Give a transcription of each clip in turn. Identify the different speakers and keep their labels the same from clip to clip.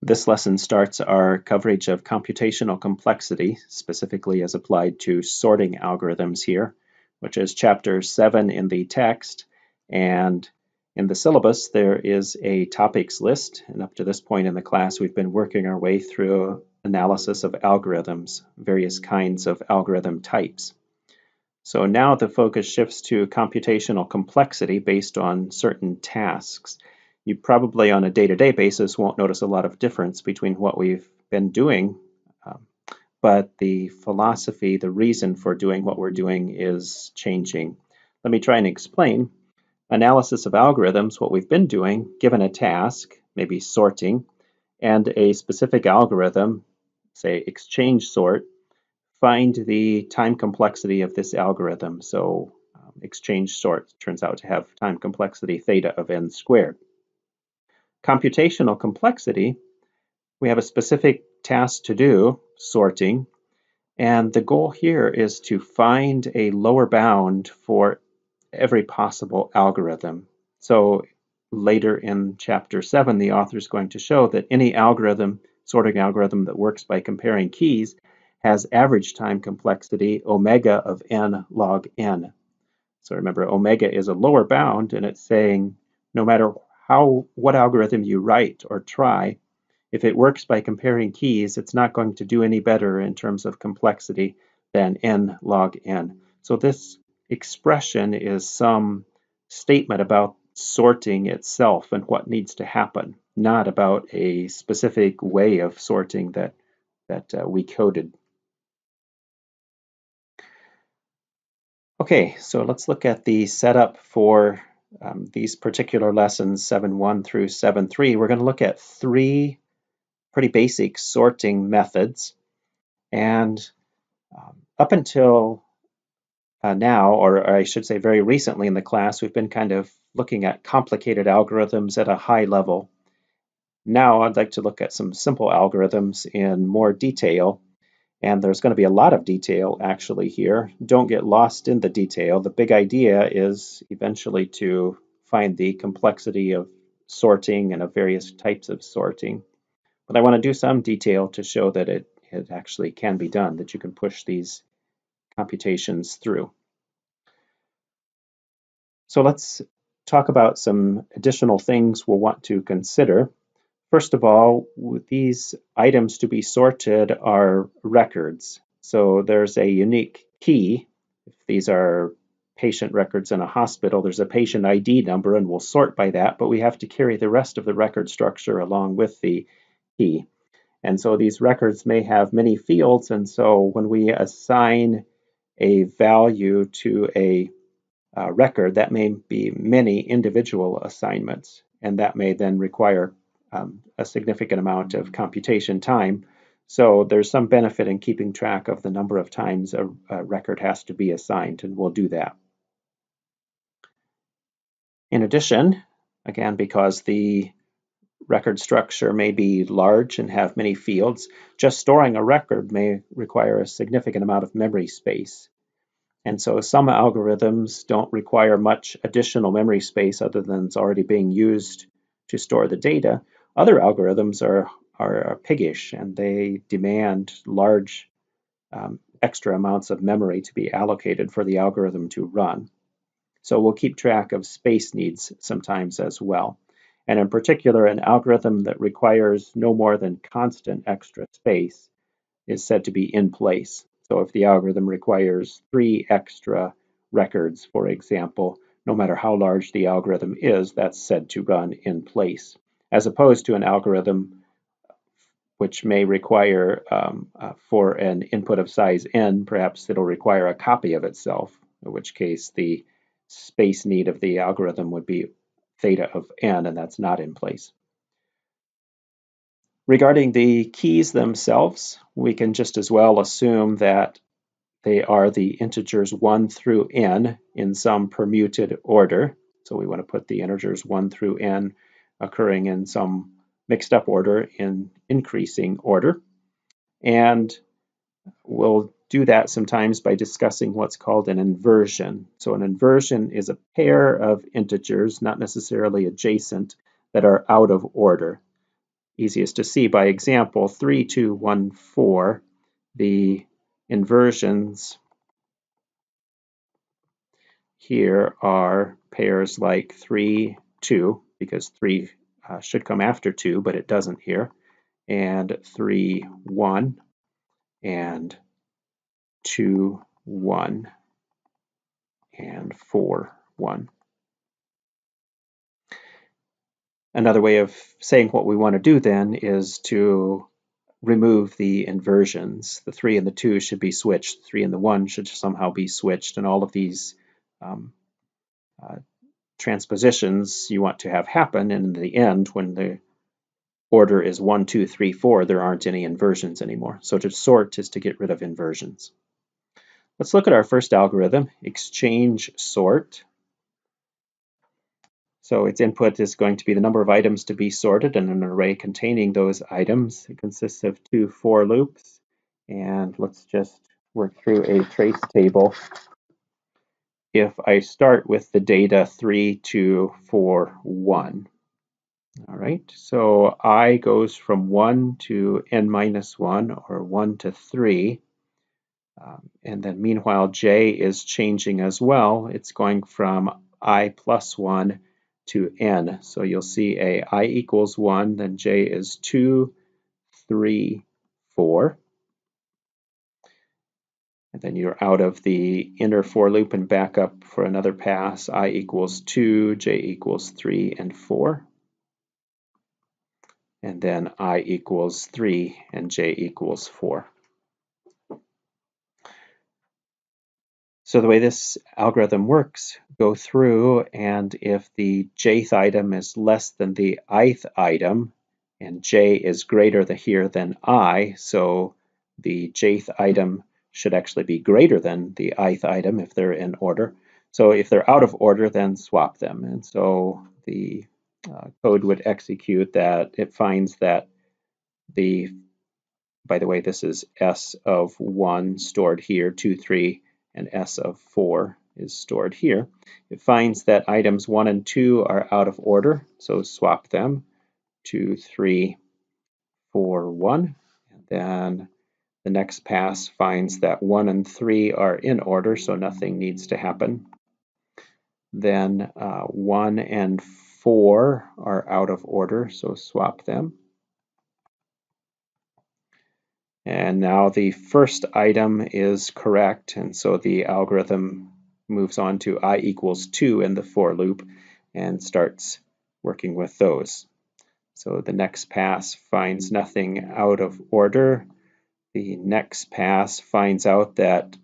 Speaker 1: This lesson starts our coverage of computational complexity, specifically as applied to sorting algorithms here, which is chapter 7 in the text. And in the syllabus, there is a topics list. And up to this point in the class, we've been working our way through analysis of algorithms, various kinds of algorithm types. So now the focus shifts to computational complexity based on certain tasks. You probably on a day-to-day basis won't notice a lot of difference between what we've been doing, but the philosophy, the reason for doing what we're doing is changing. Let me try and explain. Analysis of algorithms, what we've been doing, given a task, maybe sorting, and a specific algorithm, say exchange sort, find the time complexity of this algorithm. So exchange sort turns out to have time complexity theta of n squared. Computational complexity, we have a specific task to do, sorting, and the goal here is to find a lower bound for every possible algorithm. So later in chapter 7, the author is going to show that any algorithm, sorting algorithm that works by comparing keys, has average time complexity omega of n log n. So remember, omega is a lower bound, and it's saying no matter what algorithm you write or try, if it works by comparing keys, it's not going to do any better in terms of complexity than n log n. So this expression is some statement about sorting itself and what needs to happen, not about a specific way of sorting that we coded. Okay, so let's look at the setup for these particular lessons, 7.1 through 7.3. We're going to look at 3 pretty basic sorting methods. And up until now, or I should say very recently in the class, we've been kind of looking at complicated algorithms at a high level. Now I'd like to look at some simple algorithms in more detail. And there's going to be a lot of detail actually here. Don't get lost in the detail. The big idea is eventually to find the complexity of sorting and of various types of sorting. But I want to do some detail to show that it actually can be done, that you can push these computations through. So let's talk about some additional things we'll want to consider. First of all, these items to be sorted are records. So there's a unique key. If these are patient records in a hospital, there's a patient ID number, and we'll sort by that, but we have to carry the rest of the record structure along with the key. And so these records may have many fields, and so when we assign a value to a record, that may be many individual assignments, and that may then require a significant amount of computation time. So there's some benefit in keeping track of the number of times a record has to be assigned, and we'll do that. In addition, again, because the record structure may be large and have many fields, just storing a record may require a significant amount of memory space. And so some algorithms don't require much additional memory space other than it's already being used to store the data. Other algorithms are piggish, and they demand large extra amounts of memory to be allocated for the algorithm to run. So we'll keep track of space needs sometimes as well. And in particular, an algorithm that requires no more than constant extra space is said to be in place. So if the algorithm requires 3 extra records, for example, no matter how large the algorithm is, that's said to run in place, as opposed to an algorithm which may require, for an input of size n, perhaps it'll require a copy of itself, in which case the space need of the algorithm would be theta of n, and that's not in place. Regarding the keys themselves, we can just as well assume that they are the integers 1 through n in some permuted order. So we want to put the integers 1 through n occurring in some mixed up order in increasing order. And we'll do that sometimes by discussing what's called an inversion. So an inversion is a pair of integers, not necessarily adjacent, that are out of order. easiest to see by example, 3, 2, 1, 4, the inversions here are pairs like 3, 2, because 3 should come after 2, but it doesn't here, and 3, 1, and 2, 1, and 4, 1. Another way of saying what we want to do then is to remove the inversions. The 3 and the 2 should be switched. 3 and the 1 should somehow be switched, and all of these transpositions you want to have happen, and in the end, when the order is 1, 2, 3, 4, there aren't any inversions anymore. So to sort is to get rid of inversions. Let's look at our first algorithm, exchange sort. So its input is going to be the number of items to be sorted in an array containing those items. It consists of 2 for loops. And let's just work through a trace table. If I start with the data 3, 2, 4, 1. All right, so I goes from 1 to n minus 1, or 1 to 3. And then meanwhile, j is changing as well. It's going from I plus 1 to n. So you'll see I equals 1, then j is 2, 3, 4. And then you're out of the inner for loop and back up for another pass. I equals 2, j equals 3 and 4. And then I equals 3 and j equals 4. So the way this algorithm works, go through, and if the jth item is less than the ith item, and j is greater here than I, so the jth item should actually be greater than the ith item if they're in order. So if they're out of order, then swap them. And so the code would execute that. It finds that by the way, this is S of 1 stored here, 2, 3, and S of 4 is stored here. It finds that items 1 and 2 are out of order, so swap them. 2, 3, 4, 1. And then the next pass finds that 1 and 3 are in order, so nothing needs to happen. Then 1 and 4 are out of order, so swap them. And now the first item is correct, and so the algorithm moves on to I equals 2 in the for loop and starts working with those. So the next pass finds nothing out of order. The next pass finds out that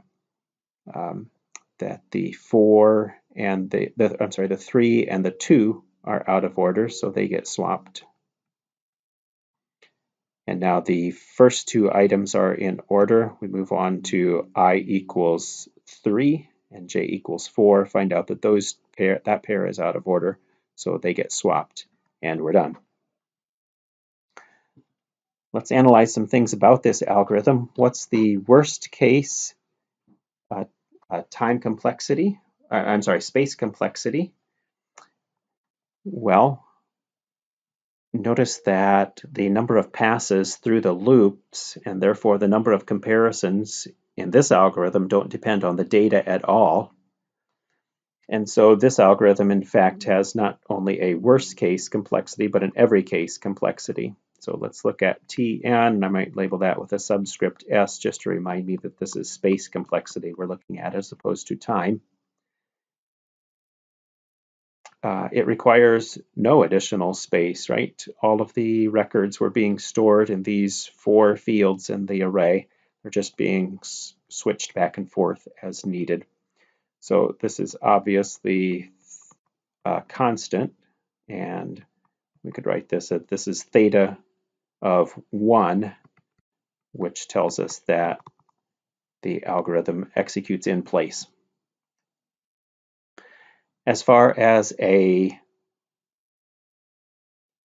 Speaker 1: the 4 and the 3 and the 2 are out of order, so they get swapped. And now the first two items are in order. We move on to I equals 3 and j equals 4. Find out that that pair is out of order, so they get swapped, and we're done. Let's analyze some things about this algorithm. What's the worst case time complexity? Space complexity. Well, notice that the number of passes through the loops, and therefore the number of comparisons in this algorithm, don't depend on the data at all. And so this algorithm, in fact, has not only a worst case complexity, but an every case complexity. So let's look at Tn, and I might label that with a subscript S just to remind me that this is space complexity we're looking at as opposed to time. It requires no additional space, right? All of the records were being stored in these 4 fields in the array. They're just being switched back and forth as needed. So this is obviously constant, and we could write this that this is theta of 1, which tells us that the algorithm executes in place. As far as a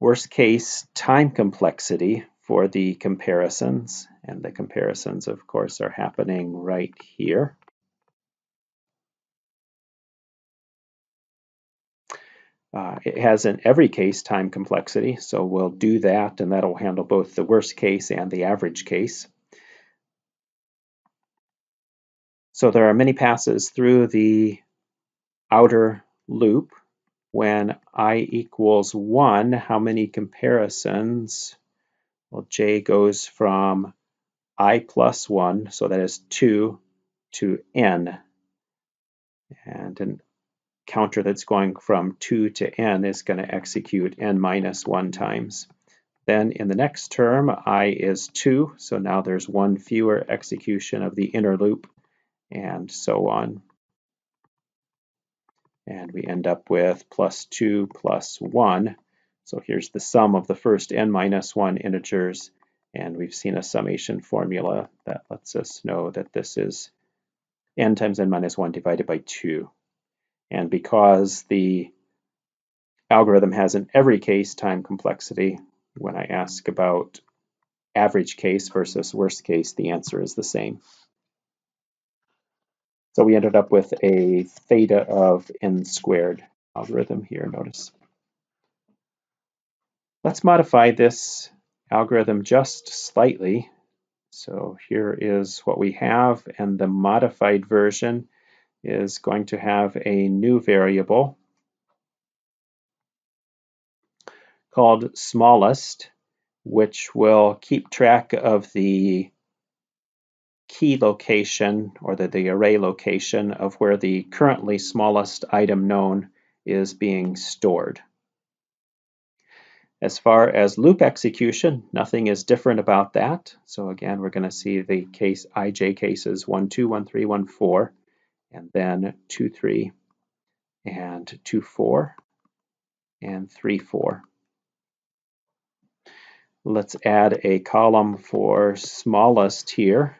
Speaker 1: worst case time complexity for the comparisons, and the comparisons, of course, are happening right here. It has an every case time complexity, so we'll do that, and that'll handle both the worst case and the average case. So there are many passes through the outer loop. When I equals 1, how many comparisons? Well, j goes from I plus 1, so that is 2, to n. And a counter that's going from 2 to n is going to execute n minus 1 times. Then in the next term, I is 2, so now there's one fewer execution of the inner loop, and so on. And we end up with plus 2 plus 1. So here's the sum of the first n minus 1 integers, and we've seen a summation formula that lets us know that this is n times n minus 1 divided by 2. And because the algorithm has an every case time complexity, when I ask about average case versus worst case, the answer is the same. So we ended up with a theta of n squared algorithm here, notice. Let's modify this algorithm just slightly. So here is what we have, and the modified version is going to have a new variable called smallest, which will keep track of the key location, or the array location, of where the currently smallest item known is being stored. As far as loop execution, nothing is different about that. So again, we're going to see the case ij cases 1, 2, 1, 3, 1, 4, and then 2, 3, and 2, 4, and 3, 4. Let's add a column for smallest here,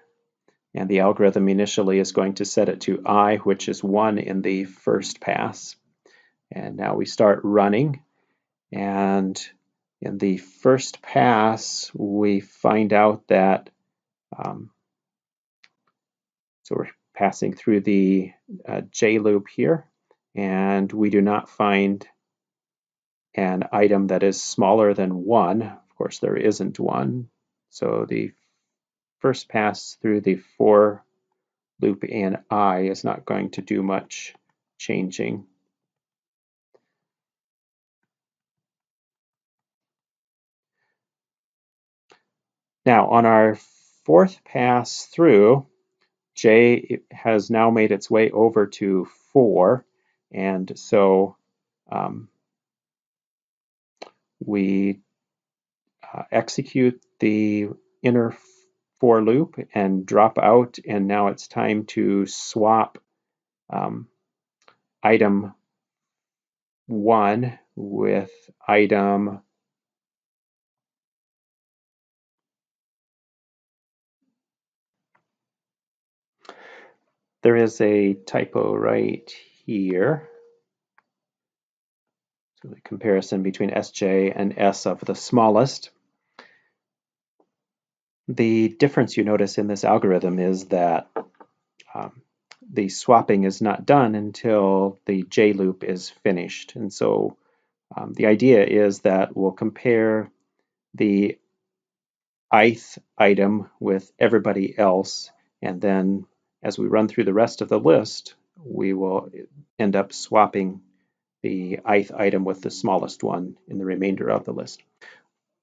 Speaker 1: and the algorithm initially is going to set it to I, which is 1 in the first pass. And now we start running, and in the first pass we find out that so we're passing through the J loop here, and we do not find an item that is smaller than 1. Of course, there isn't one. So the first pass through the for loop in I is not going to do much changing. Now, on our fourth pass through, J has now made its way over to 4, and so we execute the inner for loop and drop out, and now it's time to swap item 1 with item there is a typo right here. So the comparison between Sj and S of the smallest. The difference you notice in this algorithm is that the swapping is not done until the J loop is finished. And so the idea is that we'll compare the ith item with everybody else, and then as we run through the rest of the list, we will end up swapping the ith item with the smallest one in the remainder of the list.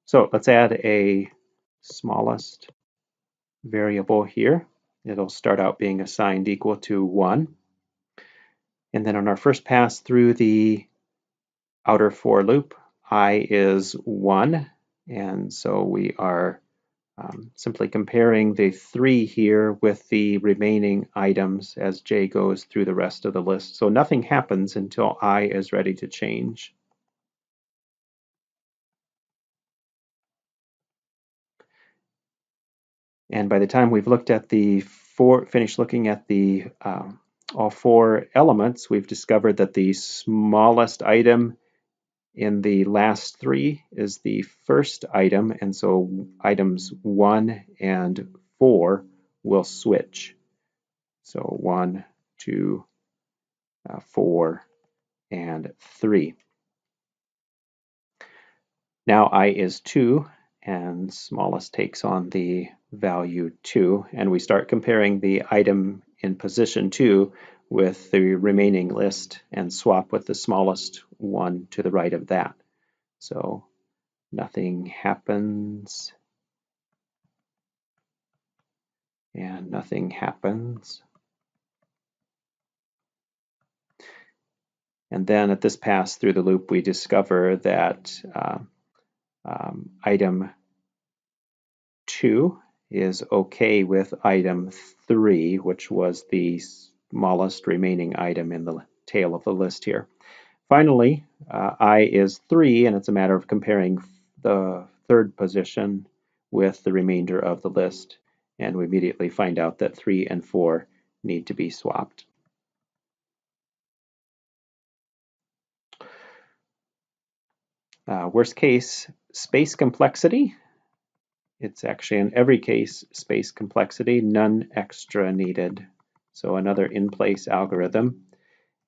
Speaker 1: So let's add a smallest variable here. It'll start out being assigned equal to 1. And then on our first pass through the outer for loop, I is 1. And so we are simply comparing the 3 here with the remaining items as J goes through the rest of the list. So nothing happens until I is ready to change. And by the time we've looked at finished looking at the all 4 elements, we've discovered that the smallest item in the last 3 is the first item, and so items 1 and 4 will switch. So 1, 2, 4, and 3. Now I is 2, and smallest takes on the value 2, and we start comparing the item in position 2 with the remaining list and swap with the smallest one to the right of that. So nothing happens, and nothing happens. And then at this pass through the loop, we discover that item 2 is okay with item 3, which was the smallest remaining item in the tail of the list here. Finally, I is 3, and it's a matter of comparing the third position with the remainder of the list, and we immediately find out that 3 and 4 need to be swapped. Worst case, space complexity. It's actually in every case space complexity, none extra needed. So another in-place algorithm.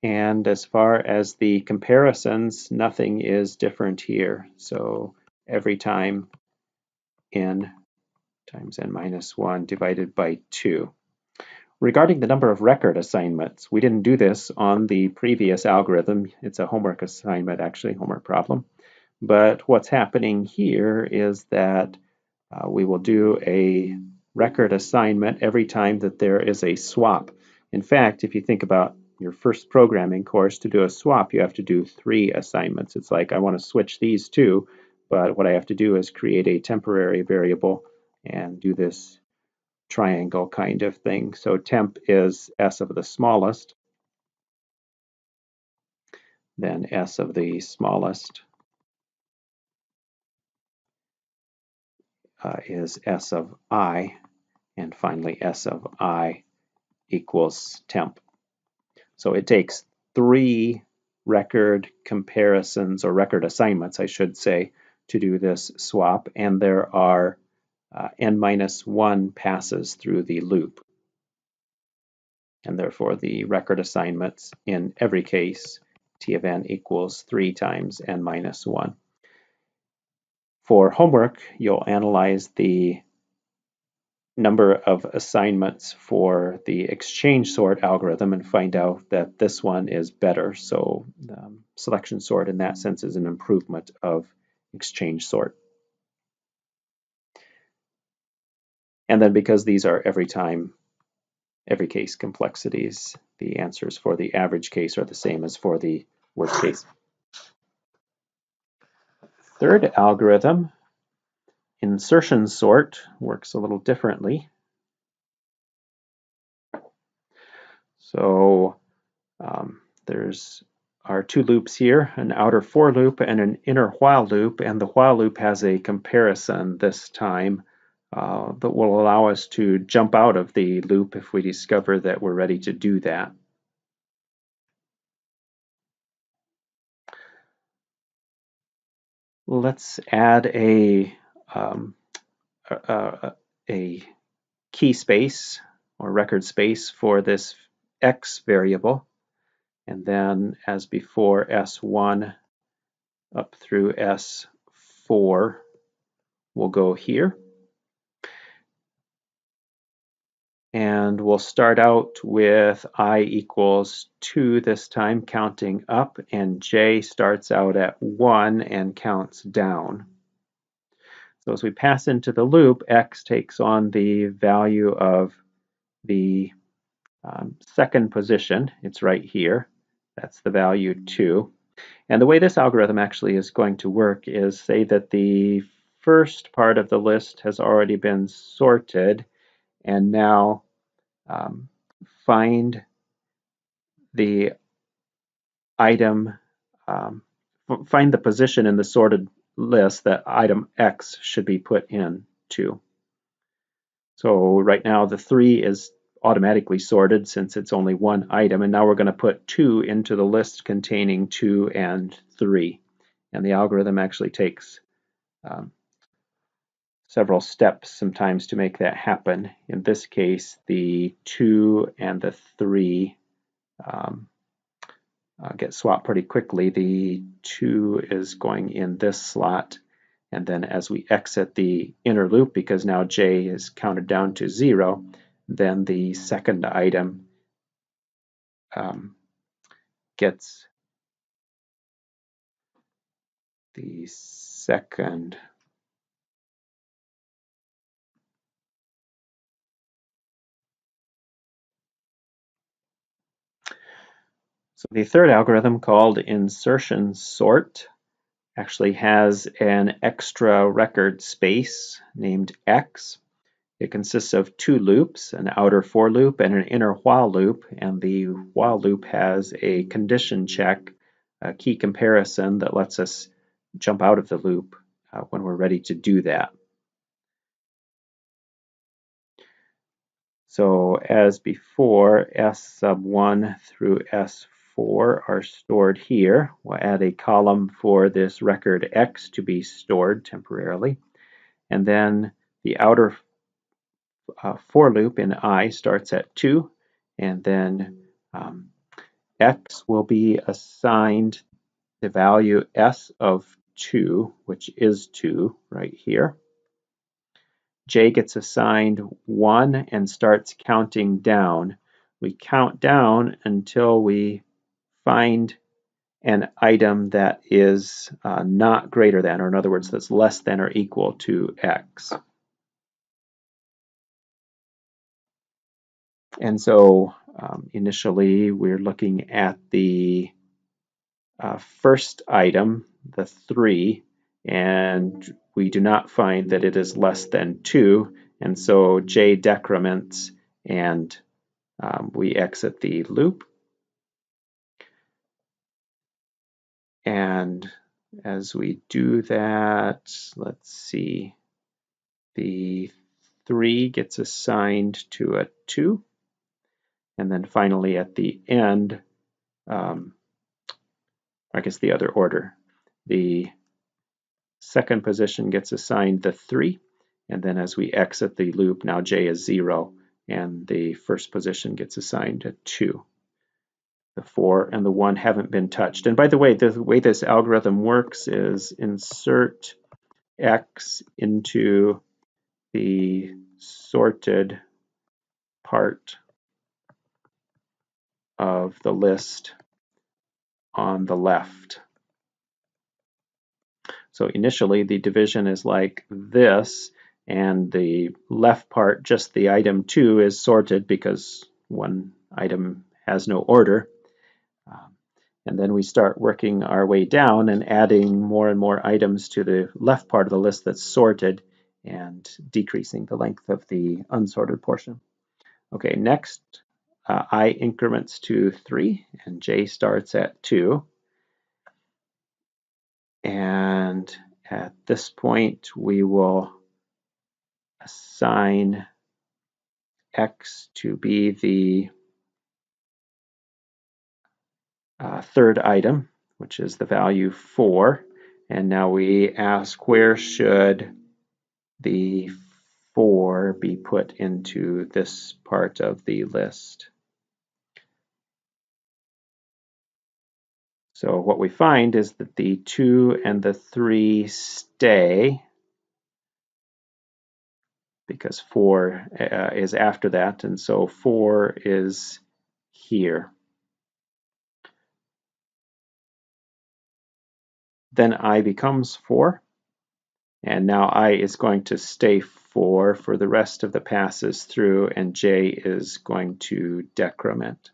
Speaker 1: And as far as the comparisons, nothing is different here. So every time n times n minus 1 divided by 2. Regarding the number of record assignments, we didn't do this on the previous algorithm. It's a homework assignment, actually, homework problem. But what's happening here is that we will do a record assignment every time that there is a swap. In fact, if you think about your first programming course, to do a swap, you have to do 3 assignments. It's like, I want to switch these two, but what I have to do is create a temporary variable and do this triangle kind of thing. So temp is s of the smallest, then s of the smallest is s of I, and finally s of I equals temp. So it takes 3 record comparisons, or record assignments, I should say, to do this swap, and there are n minus 1 passes through the loop. And therefore the record assignments in every case, t of n equals 3 times n minus 1. For homework, you'll analyze the number of assignments for the exchange sort algorithm and find out that this one is better. So selection sort in that sense is an improvement of exchange sort. And then because these are every case complexities, the answers for the average case are the same as for the worst case. Third algorithm, insertion sort, works a little differently. So there's our 2 loops here, an outer for loop and an inner while loop, and the while loop has a comparison this time that will allow us to jump out of the loop if we discover that we're ready to do that. Let's add a key space or record space for this x variable, and then as before, S1 up through S4 will go here. And we'll start out with I equals 2 this time, counting up, and j starts out at 1 and counts down. So as we pass into the loop, x takes on the value of the second position. It's right here. That's the value 2. And the way this algorithm actually is going to work is, say that the first part of the list has already been sorted, and now find the item, find the position in the sorted list that item X should be put into. So right now the 3 is automatically sorted since it's only one item, and now we're going to put 2 into the list containing 2 and 3. And the algorithm actually takes several steps sometimes to make that happen. In this case, the 2 and the 3 get swapped pretty quickly. The 2 is going in this slot, And then as we exit the inner loop, because now j is counted down to 0, then the second item gets the second So the third algorithm, called insertion sort, actually has an extra record space named x. It consists of two loops, an outer for loop and an inner while loop, and the while loop has a condition check, a key comparison that lets us jump out of the loop when we're ready to do that. So as before, S sub 1 through S4 are stored here. We'll add a column for this record X to be stored temporarily. And then the outer for loop in I starts at 2, and then X will be assigned the value S of 2, which is 2 right here. J gets assigned 1 and starts counting down. We count down until we find an item that is not greater than, or in other words, that's less than or equal to X. And so initially we're looking at the first item, the 3, and we do not find that it is less than 2, and so J decrements and we exit the loop. And as we do that, let's see, the 3 gets assigned to a 2. And then finally at the end, I guess the other order, the second position gets assigned the 3. And then as we exit the loop, now J is 0, and the first position gets assigned a 2. The 4 and the 1 haven't been touched. And by the way this algorithm works is insert X into the sorted part of the list on the left. So initially the division is like this, and the left part, just the item 2, is sorted because one item has no order. And then we start working our way down and adding more and more items to the left part of the list that's sorted and decreasing the length of the unsorted portion. Okay, next, I increments to 3 and J starts at 2. And at this point, we will assign X to be the third item, which is the value 4. And now we ask, where should the 4 be put into this part of the list? So what we find is that the 2 and the 3 stay, because 4 is after that, and so 4 is here. Then I becomes 4, and now I is going to stay 4 for the rest of the passes through, and J is going to decrement.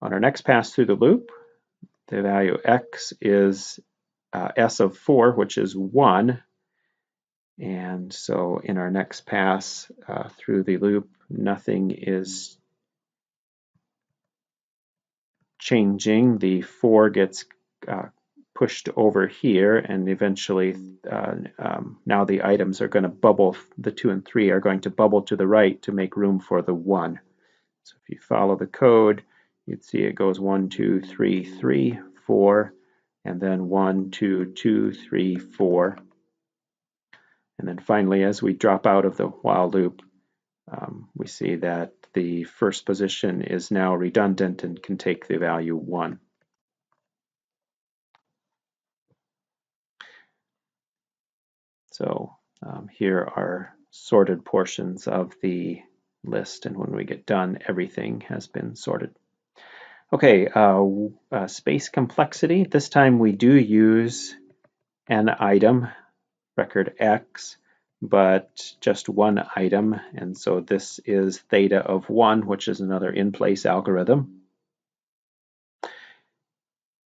Speaker 1: On our next pass through the loop, the value X is S of 4, which is 1. And so in our next pass through the loop, nothing is changing. The 4 gets pushed over here, and eventually now the items are going to bubble, the 2 and 3 are going to bubble to the right to make room for the 1. So if you follow the code, you'd see it goes 1, 2, 3, 3, 4, and then 1, 2, 2, 3, 4. And then finally, as we drop out of the while loop, we see that the first position is now redundant and can take the value 1. So here are sorted portions of the list, and when we get done, everything has been sorted. Okay, space complexity. This time we do use an item, record X, but just one item, and so this is theta of 1, which is another in-place algorithm.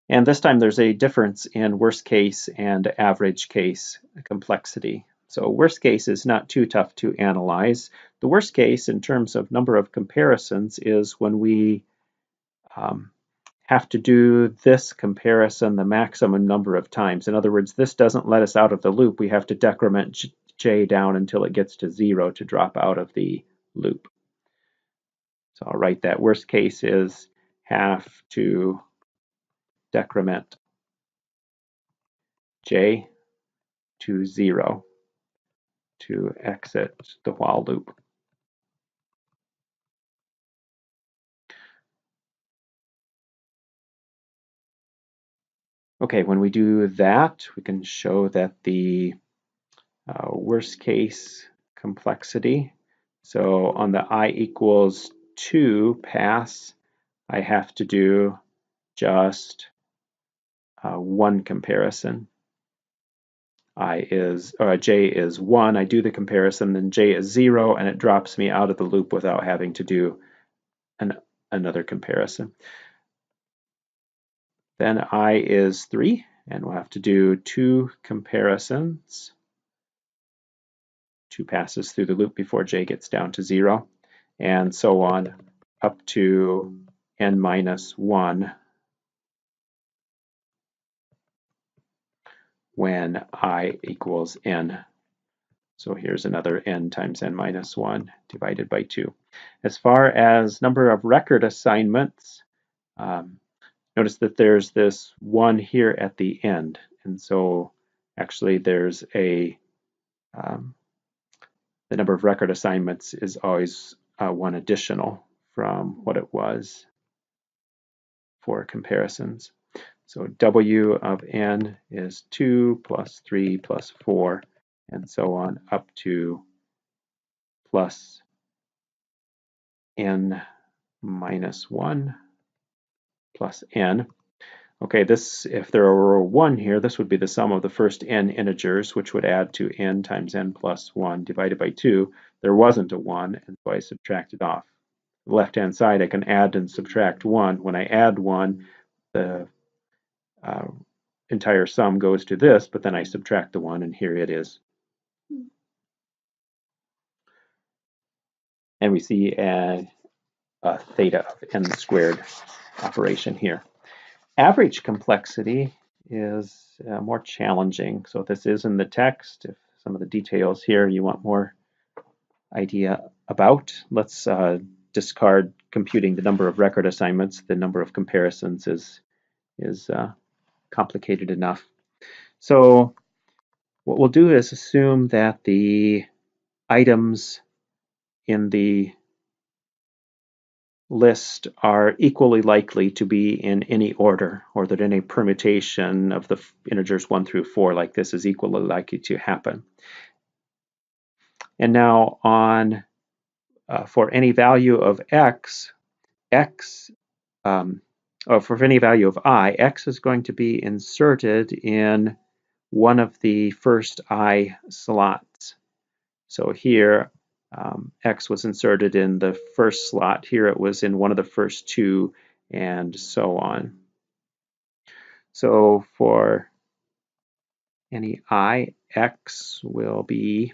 Speaker 1: And this time there's a difference in worst case and average case complexity. So worst case is not too tough to analyze. The worst case in terms of number of comparisons is when we have to do this comparison the maximum number of times. In other words, this doesn't let us out of the loop. We have to decrement j down until it gets to 0 to drop out of the loop. So I'll write that worst case is have to decrement j to 0 to exit the while loop. Okay, when we do that, we can show that the worst case complexity, so on the I equals 2 pass, I have to do just one comparison. J is 1, I do the comparison, then j is 0, and it drops me out of the loop without having to do another comparison. Then I is 3, and we'll have to do 2 comparisons, 2 passes through the loop before j gets down to 0, and so on up to n minus 1 when I equals n. So here's another n times n minus 1 divided by 2. As far as number of record assignments, notice that there's this 1 here at the end. And so actually there's the number of record assignments is always 1 additional from what it was for comparisons. So W of n is 2 plus 3 plus 4, and so on up to plus n minus 1 plus n. Okay, this, if there were a 1 here, this would be the sum of the first n integers, which would add to n times n plus 1 divided by 2. There wasn't a 1, and so I subtracted off. The left-hand side, I can add and subtract 1. When I add 1, the entire sum goes to this, but then I subtract the 1, and here it is. And we see a theta of n squared operation here. Average complexity is more challenging. So this is in the text. If some of the details here you want more idea about, let's discard computing the number of record assignments. The number of comparisons is complicated enough. So what we'll do is assume that the items in the list are equally likely to be in any order, or that any permutation of the integers 1 through 4 like this is equally likely to happen. And now on for any value of x, or for any value of I, x is going to be inserted in one of the first I slots. So here x was inserted in the first slot. Here it was in one of the first 2, and so on. So for any I, x will be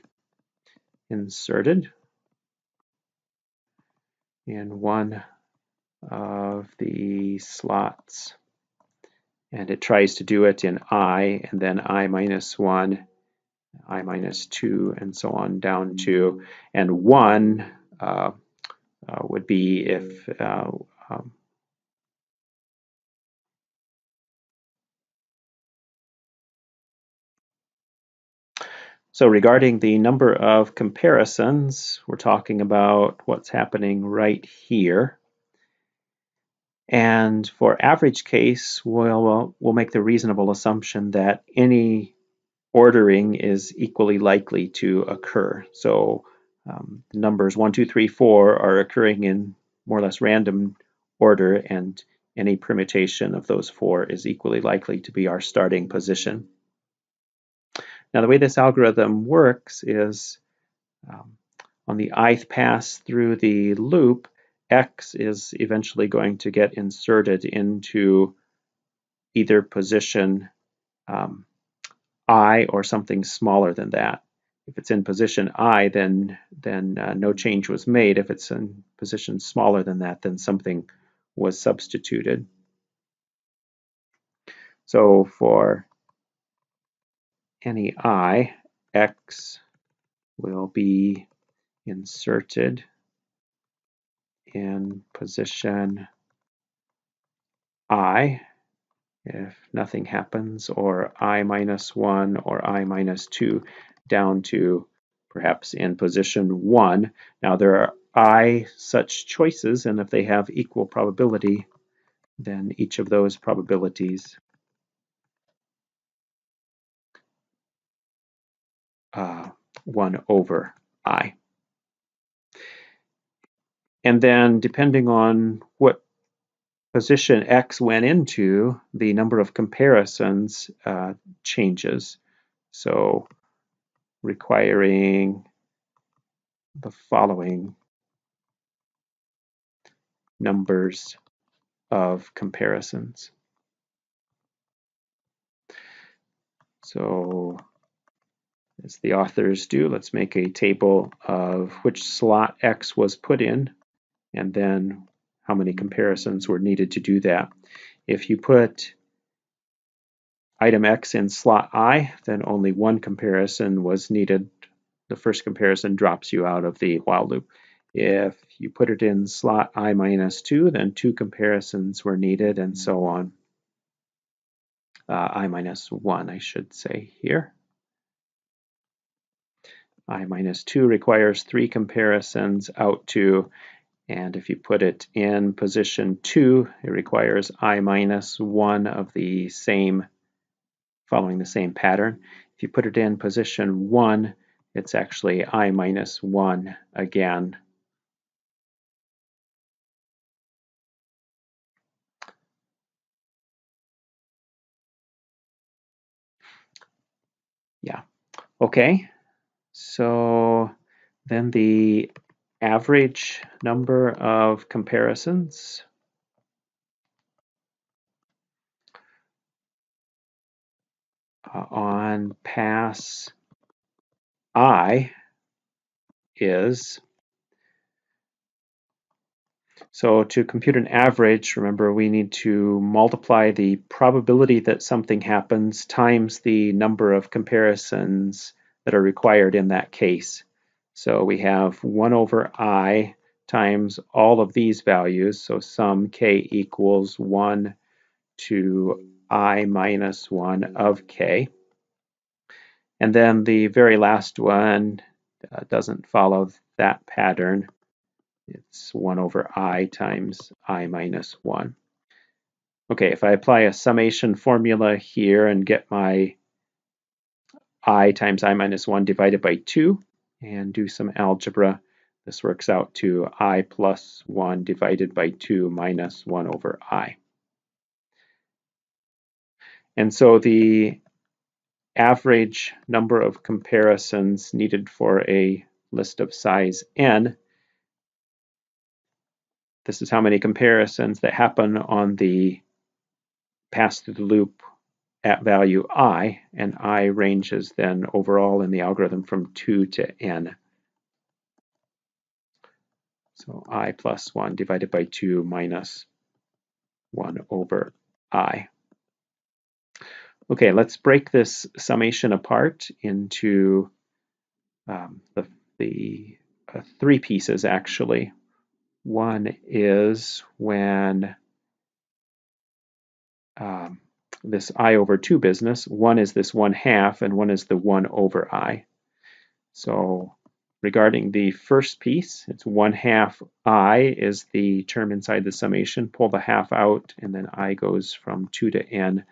Speaker 1: inserted in one of the slots. And it tries to do it in I, and then I minus 1, I minus 2, and so on down to, and 1 would be if so regarding the number of comparisons, we're talking about what's happening right here. And for average case, we'll make the reasonable assumption that any ordering is equally likely to occur. So the numbers 1, 2, 3, 4 are occurring in more or less random order, and any permutation of those 4 is equally likely to be our starting position. Now, the way this algorithm works is on the ith pass through the loop, x is eventually going to get inserted into either position I or something smaller than that. If it's in position I, then no change was made. If it's in position smaller than that, then something was substituted. So for any I, x will be inserted in position I if nothing happens, or I minus 1 or I minus 2 down to perhaps in position 1. Now there are I such choices, and if they have equal probability, then each of those probabilities 1 over I. And then depending on what position x went into, the number of comparisons changes. So requiring the following numbers of comparisons. So as the authors do, let's make a table of which slot x was put in and then how many comparisons were needed to do that. If you put item x in slot I, then only one comparison was needed. The first comparison drops you out of the while loop. If you put it in slot I minus 2, then 2 comparisons were needed, and so on. I minus 1, I should say here. I minus 2 requires 3 comparisons out to, and if you put it in position 2, it requires I minus 1 of the same, following the same pattern. If you put it in position 1, it's actually I minus 1 again. Yeah, okay. So then the average number of comparisons on pass I is, so to compute an average, remember we need to multiply the probability that something happens times the number of comparisons that are required in that case. So we have 1 over I times all of these values, so sum k equals 1 to I minus 1 of k. And then the very last one doesn't follow that pattern. It's 1 over I times I minus 1. Okay, if I apply a summation formula here and get my I times I minus 1 divided by 2 and do some algebra, this works out to I plus 1 divided by 2 minus 1 over I. And so the average number of comparisons needed for a list of size n, this is how many comparisons that happen on the pass through the loop at value I, and I ranges then overall in the algorithm from 2 to n. So I plus 1 divided by 2 minus 1 over I. Okay, let's break this summation apart into the 3 pieces actually. One is when this I over 2 business, one is this 1/2 and one is the 1 over I. So regarding the first piece, it's 1/2 I is the term inside the summation. Pull the half out, and then I goes from 2 to n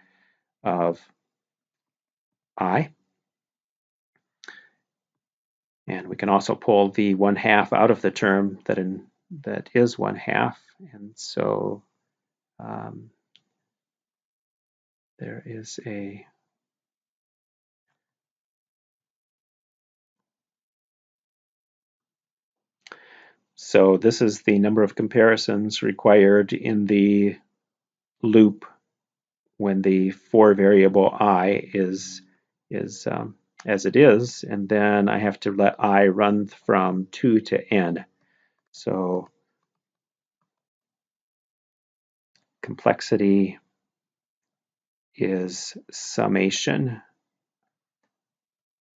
Speaker 1: of I. And we can also pull the 1/2 out of the term that is 1/2. And so there is a so this is the number of comparisons required in the loop when the 4-variable I is as it is, and then I have to let I run from 2 to n. So complexity is summation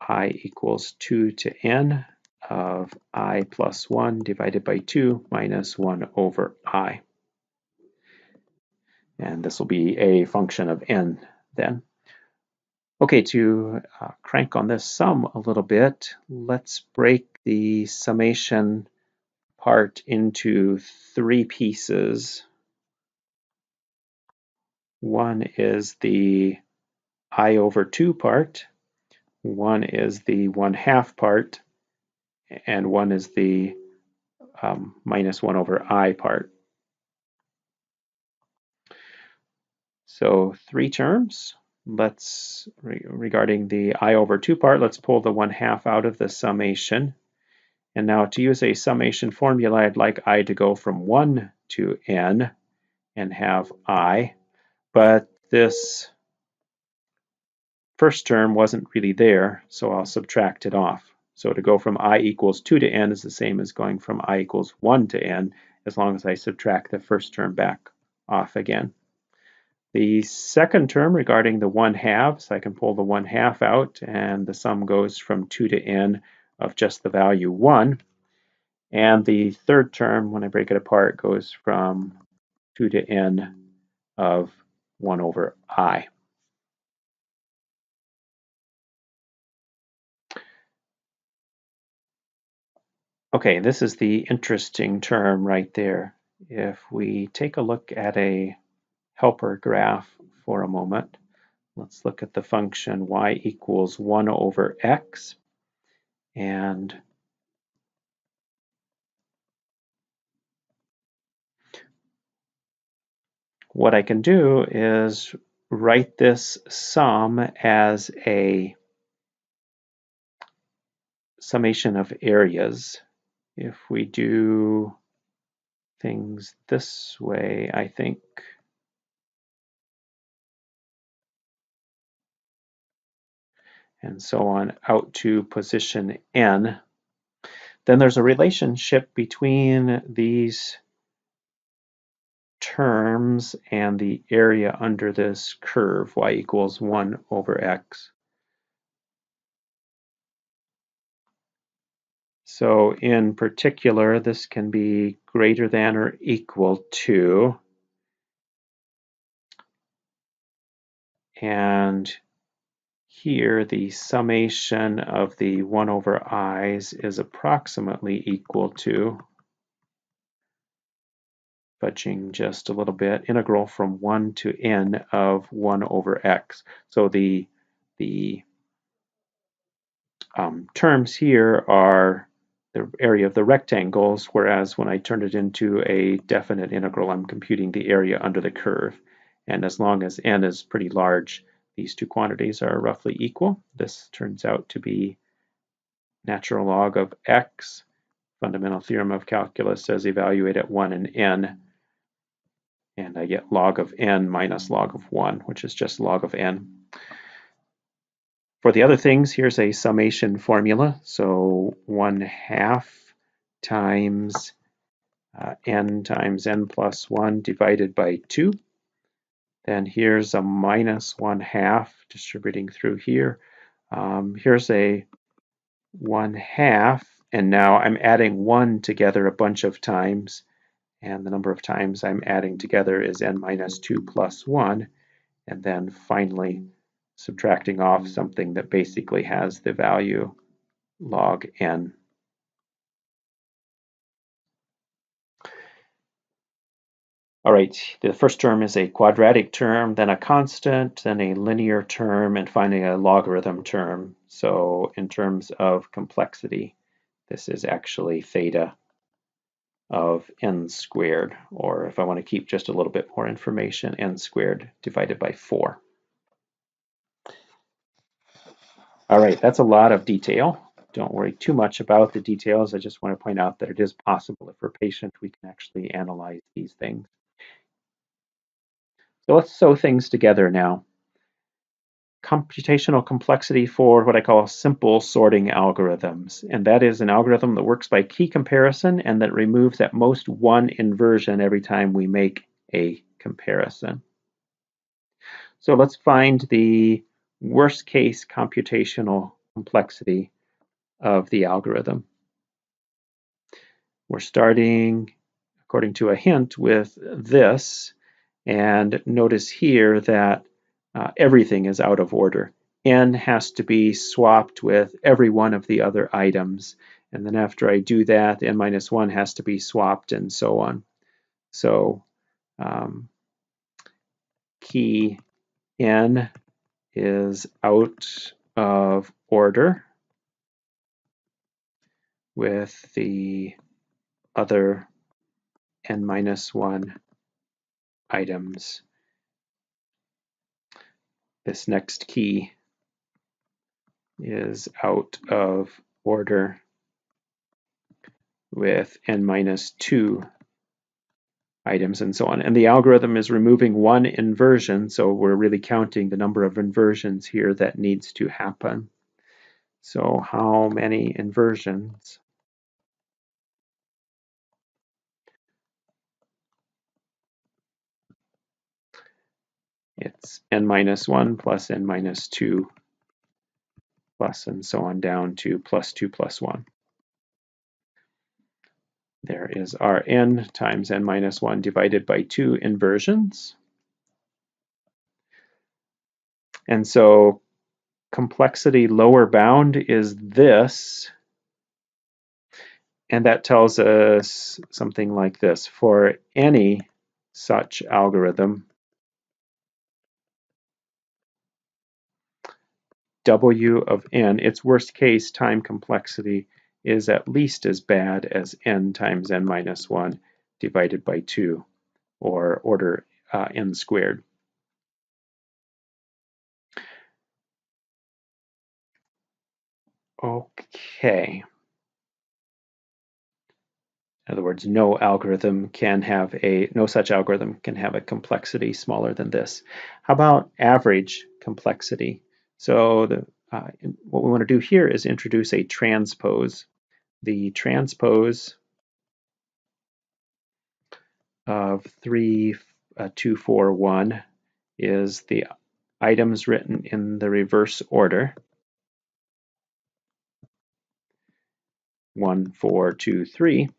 Speaker 1: I equals 2 to n of I plus 1 divided by 2 minus 1 over I. And this will be a function of n then. Okay, to crank on this sum a little bit, let's break the summation part into 3 pieces. One is the I over 2 part, one is the 1/2 part, and one is the minus 1 over I part. So 3 terms. Let's, regarding the I over 2 part, let's pull the 1/2 out of the summation. And now to use a summation formula, I'd like I to go from 1 to n and have I, but this first term wasn't really there, so I'll subtract it off. So to go from I equals 2 to n is the same as going from I equals 1 to n, as long as I subtract the first term back off again. The second term regarding the 1/2, I can pull the 1/2 out, and the sum goes from 2 to n of just the value 1. And the third term, when I break it apart, goes from 2 to n of 1 over I. Okay, this is the interesting term right there. If we take a look at a helper graph for a moment, let's look at the function y equals 1 over x. And what I can do is write this sum as a summation of areas. If we do things this way, I think, and so on out to position n, then there's a relationship between these terms and the area under this curve, y equals 1 over x. So in particular, this can be greater than or equal to, and here the summation of the 1 over i's is approximately equal to, fudging just a little bit, integral from 1 to n of 1 over x. So the terms here are the area of the rectangles, whereas when I turn it into a definite integral, I'm computing the area under the curve. And as long as n is pretty large, these two quantities are roughly equal. This turns out to be natural log of x. Fundamental theorem of calculus says evaluate at 1 and n. And I get log of n minus log of 1, which is just log of n. For the other things, here's a summation formula. So 1/2 times n times n plus 1 divided by 2. Then here's a minus 1/2 distributing through here. Here's a 1/2, and now I'm adding 1 together a bunch of times, and the number of times I'm adding together is n minus 2 plus 1, and then finally subtracting off something that basically has the value log n. All right, the first term is a quadratic term, then a constant, then a linear term, and finally a logarithm term. So in terms of complexity, this is actually theta of n squared, or if I want to keep just a little bit more information, n squared divided by 4. All right, that's a lot of detail. Don't worry too much about the details. I just want to point out that it is possible if we're patient, we can actually analyze these things. So let's sew things together now. Computational complexity for what I call simple sorting algorithms. And that is an algorithm that works by key comparison and that removes at most one inversion every time we make a comparison. So let's find the worst case computational complexity of the algorithm. We're starting, according to a hint, with this. And notice here that everything is out of order. N has to be swapped with every one of the other items. And then after I do that, n minus 1 has to be swapped and so on. So key n is out of order with the other n minus 1 items. This next key is out of order with n minus 2 items and so on. And the algorithm is removing one inversion, so we're really counting the number of inversions here that needs to happen. So how many inversions? It's n minus 1 plus n minus 2 plus and so on down to plus 2 plus 1. There is our n times n minus 1 divided by 2 inversions. And so complexity lower bound is this. And that tells us something like this. For any such algorithm, W of n, its worst case time complexity is at least as bad as n times n minus 1 divided by 2, or order n squared. Okay. In other words, no such algorithm can have a complexity smaller than this. How about average complexity? So what we want to do here is introduce a transpose. The transpose of 3, 2, 4, 1 is the items written in the reverse order. 1, 4, 2, 3.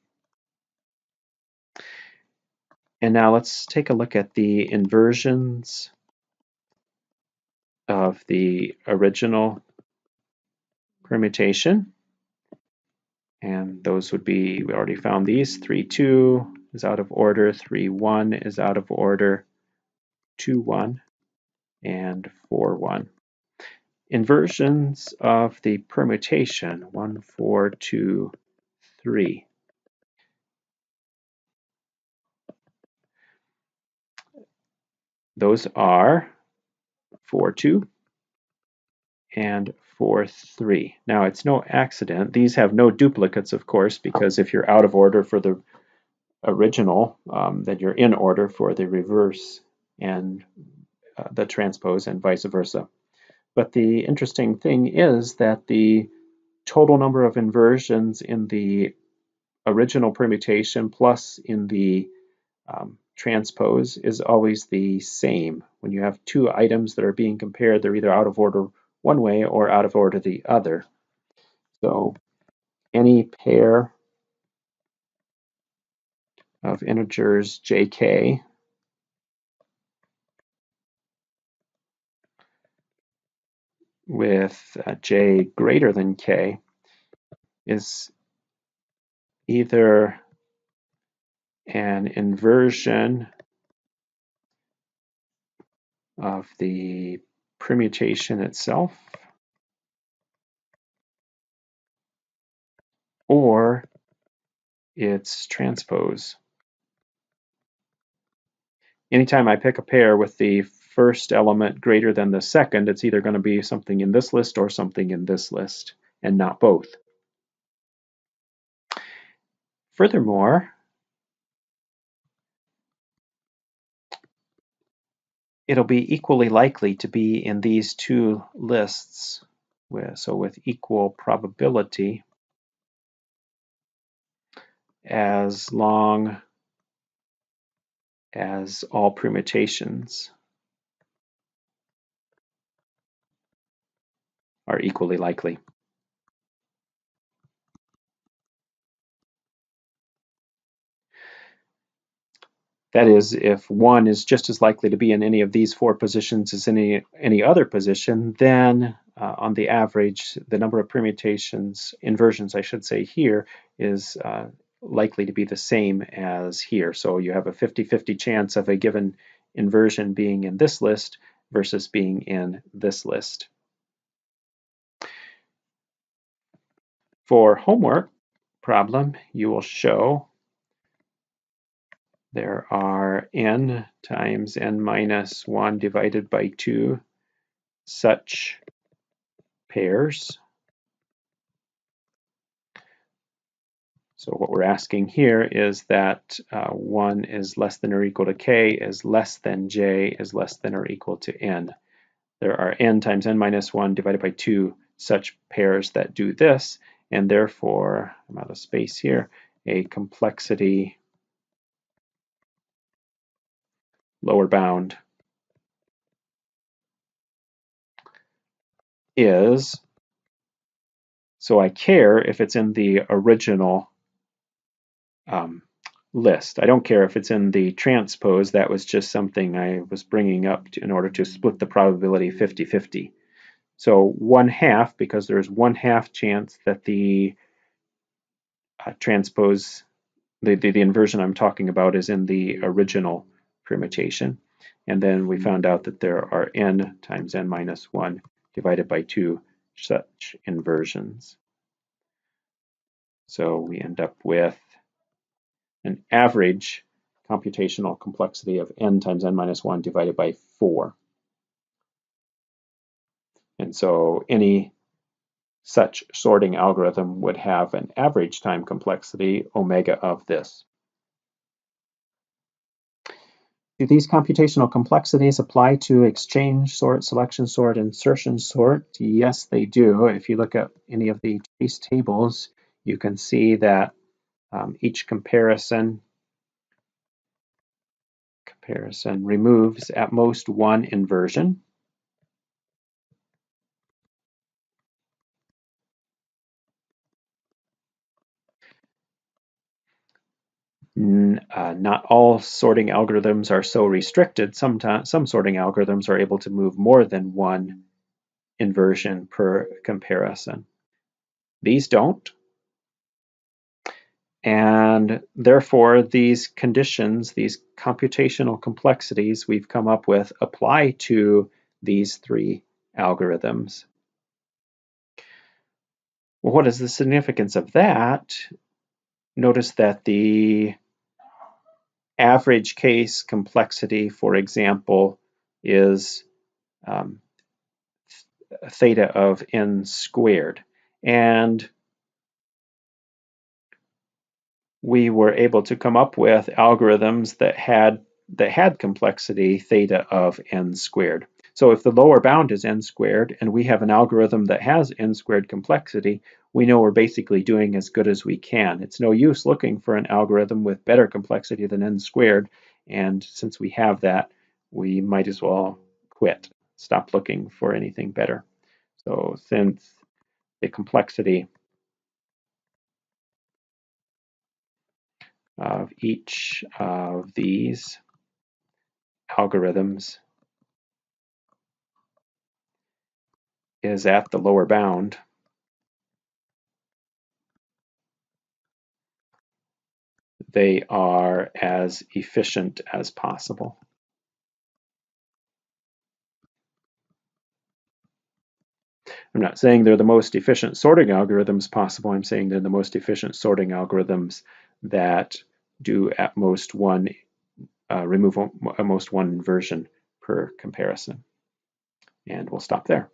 Speaker 1: And now let's take a look at the inversions of the original permutation. And those would be, we already found these, 3, 2 is out of order, 3, 1 is out of order, 2, 1, and 4, 1. Inversions of the permutation, 1, 4, 2, 3. Those are 4, 2 and 4, 3. Now, it's no accident. These have no duplicates, of course, because if you're out of order for the original, then you're in order for the reverse and the transpose and vice versa. But the interesting thing is that the total number of inversions in the original permutation plus in the transpose is always the same. When you have two items that are being compared, they're either out of order one way or out of order the other. So any pair of integers jk with j greater than k is either an inversion of the permutation itself or its transpose. Anytime I pick a pair with the first element greater than the second, it's either going to be something in this list or something in this list, and not both. Furthermore, it'll be equally likely to be in these two lists, so with equal probability, as long as all permutations are equally likely. That is, if one is just as likely to be in any of these four positions as any other position, then on the average, the number of permutations, inversions I should say here, is likely to be the same as here. So you have a 50-50 chance of a given inversion being in this list versus being in this list. For homework problem, you will show there are n times n minus 1 divided by 2 such pairs. So what we're asking here is that 1 is less than or equal to k is less than j is less than or equal to n. There are n times n minus 1 divided by 2 such pairs that do this, and therefore, I'm out of space here, a complexity lower bound is, so I care if it's in the original list. I don't care if it's in the transpose. That was just something I was bringing up in order to split the probability 50-50. So 1/2, because there's 1/2 chance that the transpose, the inversion I'm talking about, is in the original permutation. And then we found out that there are n times n minus 1 divided by 2 such inversions. So we end up with an average computational complexity of n times n minus 1 divided by 4. And so any such sorting algorithm would have an average time complexity omega of this. Do these computational complexities apply to exchange sort, selection sort, insertion sort? Yes, they do. If you look at any of the trace tables, you can see that each comparison removes at most one inversion. Not all sorting algorithms are so restricted. Sometimes some sorting algorithms are able to move more than one inversion per comparison. These don't. And therefore, these conditions, these computational complexities we've come up with, apply to these three algorithms. Well, what is the significance of that? Notice that the average case complexity, for example, is theta of n squared. And we were able to come up with algorithms that had complexity theta of n squared. So if the lower bound is n squared and we have an algorithm that has n squared complexity, we know we're basically doing as good as we can. It's no use looking for an algorithm with better complexity than n squared, and since we have that, we might as well quit, stop looking for anything better. So since the complexity of each of these algorithms is at the lower bound, they are as efficient as possible. I'm not saying they're the most efficient sorting algorithms possible. I'm saying they're the most efficient sorting algorithms that do at most one remove at most one inversion per comparison. And we'll stop there.